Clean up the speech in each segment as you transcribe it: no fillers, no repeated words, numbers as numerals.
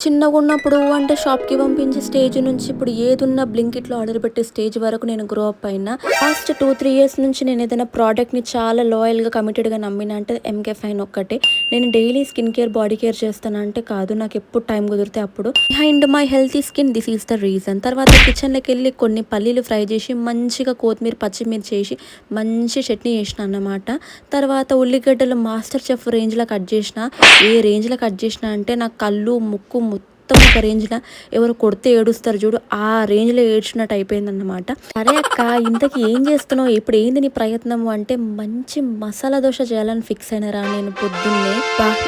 చిన్నగున్నప్పుడు అంటే షాప్‌కి పంపించి స్టేజ్ నుంచి ఇప్పుడు ఏదున్నా బ్లింకిట్‌లో ఆర్డర్ పెట్టే స్టేజ్ వరకు నేను గ్రో అప్ అయినా. లాస్ట్ 2, 3 ఇయర్స్ నుంచి నేనేదైనా ప్రోడక్ట్‌ని చాలా లాయల్‌గా, కమిటెడ్‌గా నమ్మినా అంటే ఎంకే ఫైన్ ఒక్కటే. నేను daily skin care, body care చేస్తానా అంటే కాదు. నాకెప్పుడు టైం కుదిరితే అప్పుడు. Behind my healthy skin this is the reason. తర్వాత కిచెన్‌లోకెళ్ళి కొన్ని పల్లీలు ఫ్రై చేసి, మంచిగా కొత్తిమీర, పచ్చిమిర్చి ఏసి, మంచి చట్నీ చేసినా అన్నమాట. తర్వాత ఉల్లిగడ్డలు మాస్టర్ చెఫ్ రేంజ్‌లో కట్ చేసిన. ఏ రేంజ్‌లో కట్ చేసినా అంటే నా కళ్ళు, ముక్కు మొత్తం ఒక రేంజ్‌ల ఎవరో కొడితే ఏడుస్తారు చూడు, ఆ రేంజ్‌లో ఏడ్చినట్టు అయిపోయిందన్నమాట. సరే అక్క ఇంతకి ఏం చేస్తున్నావు? ఇప్పుడు ఏంది నీ ప్రయత్నము అంటే మంచి మసాలా దోస చేయాలని ఫిక్స్ అయినారా నేను పొద్దున్నే.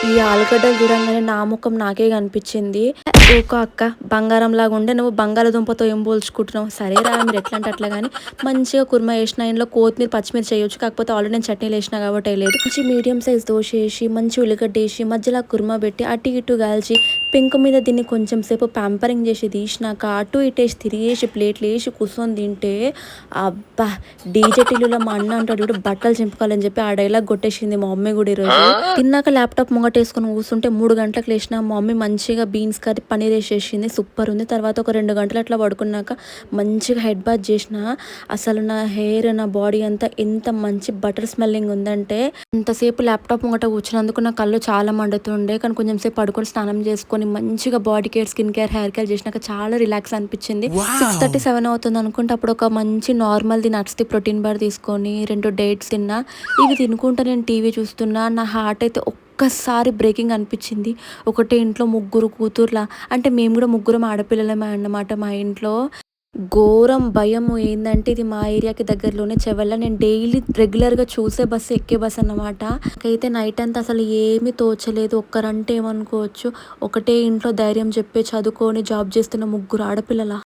ఈ ఆలుగడ్డలు చూడంగానే నా ముఖం నాకే కనిపించింది. ఊకో అక్క బంగారంలాగా ఉండే నువ్వు బంగాళదుంపతో ఏం పోల్చుకుంటున్నావు? సరేరా మీరు ఎట్లా అంటే అట్లా కానీ మంచిగా కుర్మా వేసిన ఇందులో కొత్తిమీర, పచ్చిమిర్చి చేయొచ్చు. కాకపోతే ఆల్రెడీ నేను చట్నీలు వేసినా కాబట్టి వేయలేదు. మంచి మీడియం సైజ్ దోశ వేసి, మంచి ఉల్లిగడ్డ వేసి, మధ్యలో కుర్మా పెట్టి అటు ఇటు కాల్చి పెంకు మీద దీన్ని కొంచెం సేపు ప్యాంపరింగ్ చేసి తీసినాక అటు ఇటేసి తిరిగేసి ప్లేట్లు వేసి కూర్చొని తింటే అబ్బా! డీజే టిల్లులో మా అన్న అంటాడు చూడు బట్టలు చింపుకోవాలని చెప్పి ఆ డైలాగ్ కొట్టేసింది మా మమ్మీ కూడా ఈరోజు. తిన్నాక ల్యాప్టాప్ ముంగటేసుకొని కూర్చుంటే 3 గంటలకు లేచిన మా మమ్మీ మంచిగా బీన్స్ కర్రీ పన్నీర్ వేసేసింది. సూపర్ ఉంది. తర్వాత ఒక 2 గంటలు అట్లా పడుకున్నాక మంచిగా హెడ్ బాత్ చేసిన. అసలు నా హెయిర్, నా బాడీ అంతా ఎంత మంచి బటర్ స్మెల్లింగ్ ఉందంటే అంతసేపు ల్యాప్టాప్ ముంగట కూర్చున్నందుకు నా కళ్ళు చాలా మండుతుండే. కానీ కొంచెం సేపు పడుకొని స్నానం చేసుకొని మంచిగా body care, skin care, hair care చేసినాక చాలా రిలాక్స్ అనిపించింది. 6:30, 7 అవుతుంది అనుకుంటే అప్పుడు ఒక మంచి నార్మల్‌ది నట్స్‌ది ప్రోటీన్ బార్ తీసుకొని 2 డేట్స్ తిన్నా. ఇవి తినుకుంటా నేను టీవీ చూస్తున్నా. నా హార్ట్ అయితే ఒక్కసారి బ్రేకింగ్ అనిపించింది. ఒకటే ఇంట్లో ముగ్గురు కూతుర్లా అంటే మేము కూడా ముగ్గురం ఆడపిల్లలమే అన్నమాట మా ఇంట్లో. ఘోరం భయము ఏందంటే ఇది మా ఏరియాకి దగ్గరలోనే చెవెళ్ళ. నేను డైలీ రెగ్యులర్‌గా చూసే బస్సు, ఎక్కే బస్సు అన్నమాట. నాకైతే నైట్ అంతా అసలు ఏమీ తోచలేదు. ఒక్కరంటే ఏమనుకోవచ్చు. ఒకటే ఇంట్లో ధైర్యం చెప్పి చదువుకొని జాబ్ చేస్తున్న ముగ్గురు ఆడపిల్లల